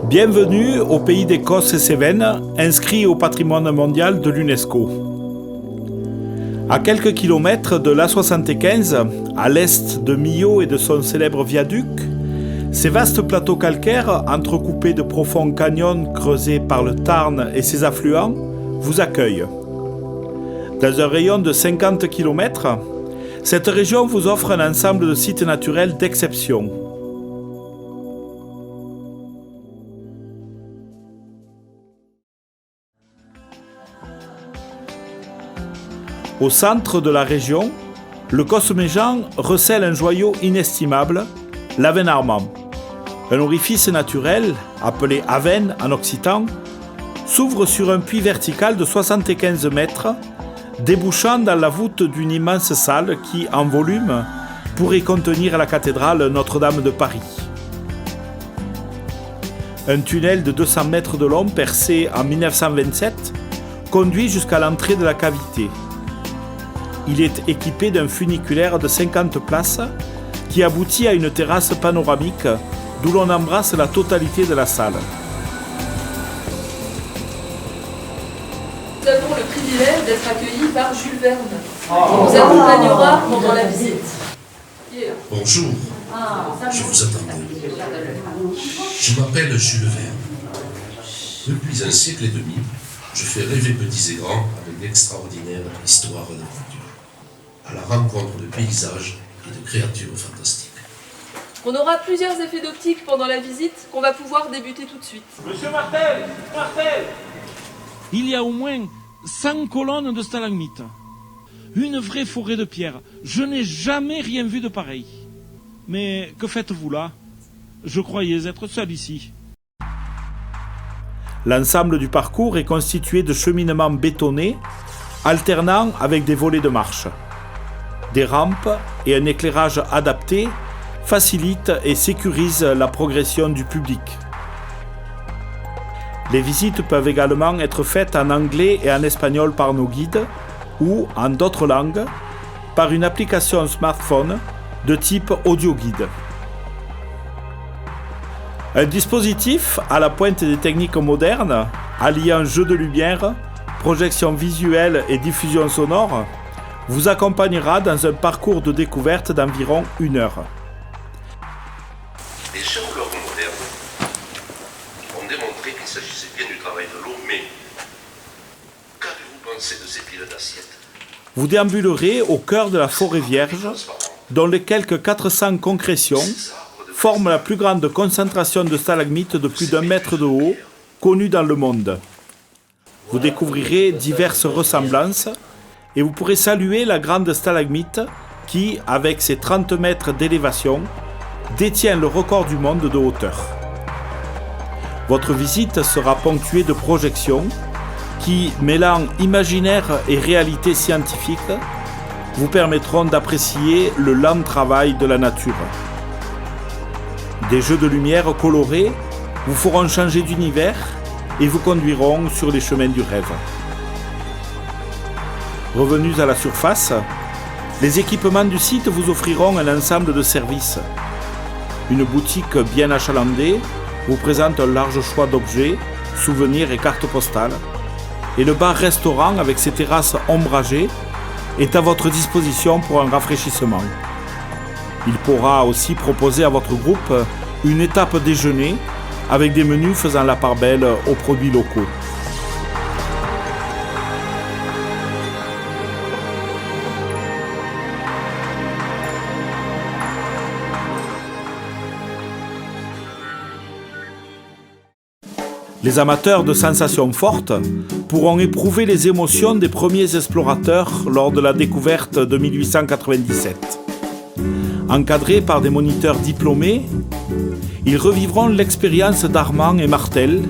Bienvenue au pays d'Écosse et Cévennes, inscrit au patrimoine mondial de l'UNESCO. À quelques kilomètres de l'A75, à l'est de Millau et de son célèbre viaduc, ces vastes plateaux calcaires, entrecoupés de profonds canyons creusés par le Tarn et ses affluents, vous accueillent. Dans un rayon de 50 km, cette région vous offre un ensemble de sites naturels d'exception. Au centre de la région, le Cosméjean recèle un joyau inestimable, l'Aven Armand. Un orifice naturel, appelé Aven en occitan, s'ouvre sur un puits vertical de 75 mètres, débouchant dans la voûte d'une immense salle qui, en volume, pourrait contenir la cathédrale Notre-Dame de Paris. Un tunnel de 200 mètres de long percé en 1927 conduit jusqu'à l'entrée de la cavité. Il est équipé d'un funiculaire de 50 places qui aboutit à une terrasse panoramique d'où l'on embrasse la totalité de la salle. Nous avons le privilège d'être accueillis par Jules Verne, qui nous accompagnera pendant la visite. Bonjour, je vous attendais. Je m'appelle Jules Verne. Depuis un siècle et demi, je fais rêver petits et grands avec d'extraordinaires histoires d'aventure, à la rencontre de paysages et de créatures fantastiques. On aura plusieurs effets d'optique pendant la visite qu'on va pouvoir débuter tout de suite. Monsieur Martel, Il y a au moins 100 colonnes de stalagmites. Une vraie forêt de pierre. Je n'ai jamais rien vu de pareil. Mais que faites-vous là? Je croyais être seul ici. L'ensemble du parcours est constitué de cheminements bétonnés, alternant avec des volets de marche. Des rampes et un éclairage adapté facilitent et sécurisent la progression du public. Les visites peuvent également être faites en anglais et en espagnol par nos guides ou, en d'autres langues, par une application smartphone de type audio-guide. Un dispositif à la pointe des techniques modernes, alliant jeu de lumière, projection visuelle et diffusion sonore, vous accompagnera dans un parcours de découverte d'environ 1 heure. Les géologues modernes ont démontré qu'il s'agissait bien du travail de l'eau, mais qu'avez-vous pensé de ces piles d'assiettes? Vous déambulerez au cœur de la forêt vierge, dont les quelques 400 concrétions forment la plus grande concentration de stalagmites de plus d'1 mètre de haut connue dans le monde. Vous découvrirez diverses ressemblances et vous pourrez saluer la grande stalagmite qui, avec ses 30 mètres d'élévation, détient le record du monde de hauteur. Votre visite sera ponctuée de projections qui, mêlant imaginaire et réalité scientifique, vous permettront d'apprécier le lent travail de la nature. Des jeux de lumière colorés vous feront changer d'univers et vous conduiront sur les chemins du rêve. Revenus à la surface, les équipements du site vous offriront un ensemble de services. Une boutique bien achalandée vous présente un large choix d'objets, souvenirs et cartes postales. Et le bar-restaurant avec ses terrasses ombragées est à votre disposition pour un rafraîchissement. Il pourra aussi proposer à votre groupe une étape déjeuner avec des menus faisant la part belle aux produits locaux. Les amateurs de sensations fortes pourront éprouver les émotions des premiers explorateurs lors de la découverte de 1897. Encadrés par des moniteurs diplômés, ils revivront l'expérience d'Armand et Martel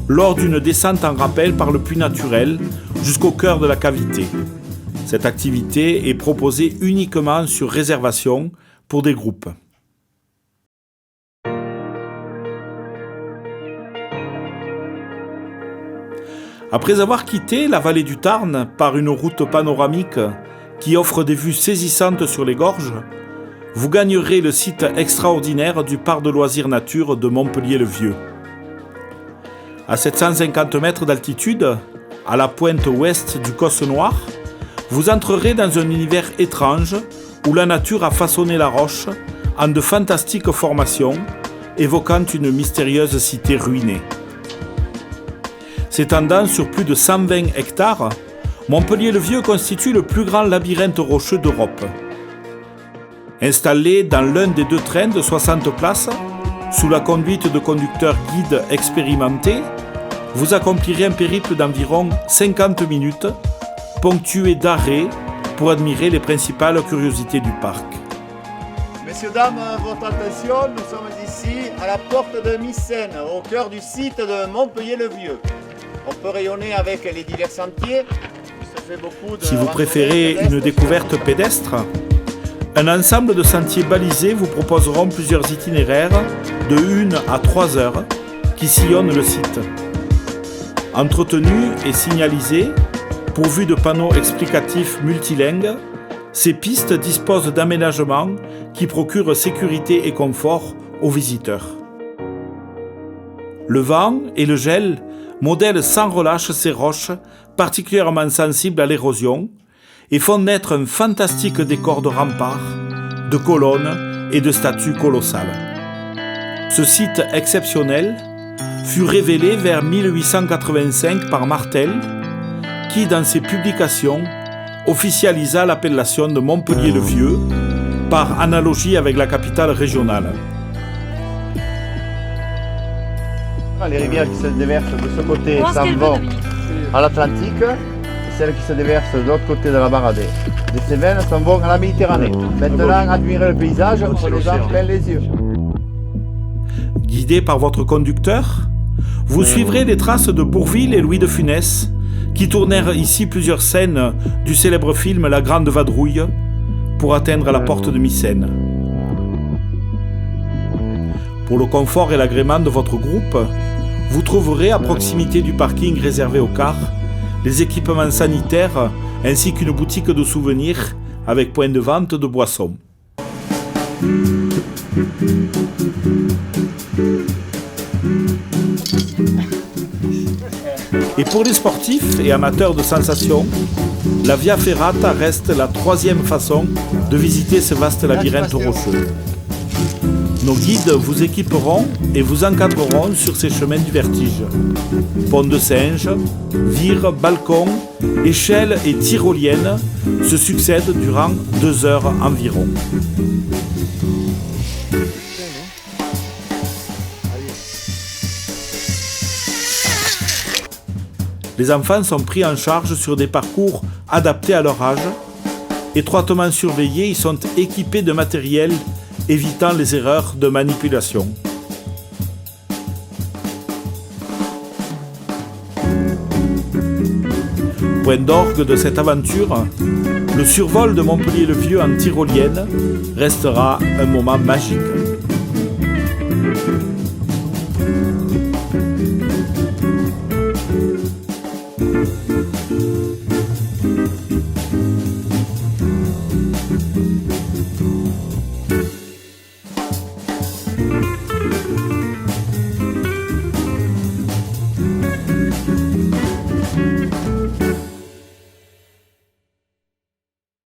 lors d'une descente en rappel par le puits naturel jusqu'au cœur de la cavité. Cette activité est proposée uniquement sur réservation pour des groupes. Après avoir quitté la vallée du Tarn par une route panoramique qui offre des vues saisissantes sur les gorges, vous gagnerez le site extraordinaire du parc de loisirs nature de Montpellier-le-Vieux. À 750 mètres d'altitude, à la pointe ouest du Causse Noir, vous entrerez dans un univers étrange où la nature a façonné la roche en de fantastiques formations, évoquant une mystérieuse cité ruinée. S'étendant sur plus de 120 hectares, Montpellier-le-Vieux constitue le plus grand labyrinthe rocheux d'Europe. Installé dans l'un des deux trains de 60 places, sous la conduite de conducteurs guides expérimentés, vous accomplirez un périple d'environ 50 minutes, ponctué d'arrêts pour admirer les principales curiosités du parc. Messieurs, dames, votre attention, nous sommes ici à la porte de Mycène, au cœur du site de Montpellier-le-Vieux. On peut rayonner avec les divers sentiers. Si vous préférez une découverte pédestre, un ensemble de sentiers balisés vous proposeront plusieurs itinéraires de 1 à 3 heures qui sillonnent le site. Entretenus et signalisés, pourvus de panneaux explicatifs multilingues, ces pistes disposent d'aménagements qui procurent sécurité et confort aux visiteurs. Le vent et le gel modèlent sans relâche ces roches particulièrement sensibles à l'érosion et font naître un fantastique décor de remparts, de colonnes et de statues colossales. Ce site exceptionnel fut révélé vers 1885 par Martel, qui, dans ses publications, officialisa l'appellation de Montpellier-le-Vieux, par analogie avec la capitale régionale. Les rivières qui se déversent de ce côté s'en vont à l'Atlantique et celles qui se déversent de l'autre côté de la Baradée. Les Cévennes s'en vont à la Méditerranée. Maintenant, admirez le paysage, prenez-en plein les yeux. Guidé par votre conducteur, vous suivrez les traces de Bourvil et Louis de Funès, qui tournèrent ici plusieurs scènes du célèbre film La Grande Vadrouille, pour atteindre la porte de Mycène. Pour le confort et l'agrément de votre groupe, vous trouverez à proximité du parking réservé aux cars les équipements sanitaires ainsi qu'une boutique de souvenirs avec point de vente de boissons. Et pour les sportifs et amateurs de sensations, la Via Ferrata reste la troisième façon de visiter ce vaste labyrinthe rocheux. Nos guides vous équiperont et vous encadreront sur ces chemins du vertige. Pont de singe, vires, balcons, échelles et tyroliennes se succèdent durant 2 heures environ. Les enfants sont pris en charge sur des parcours adaptés à leur âge. Étroitement surveillés, ils sont équipés de matériel évitant les erreurs de manipulation. Point d'orgue de cette aventure, le survol de Montpellier-le-Vieux en tyrolienne restera un moment magique.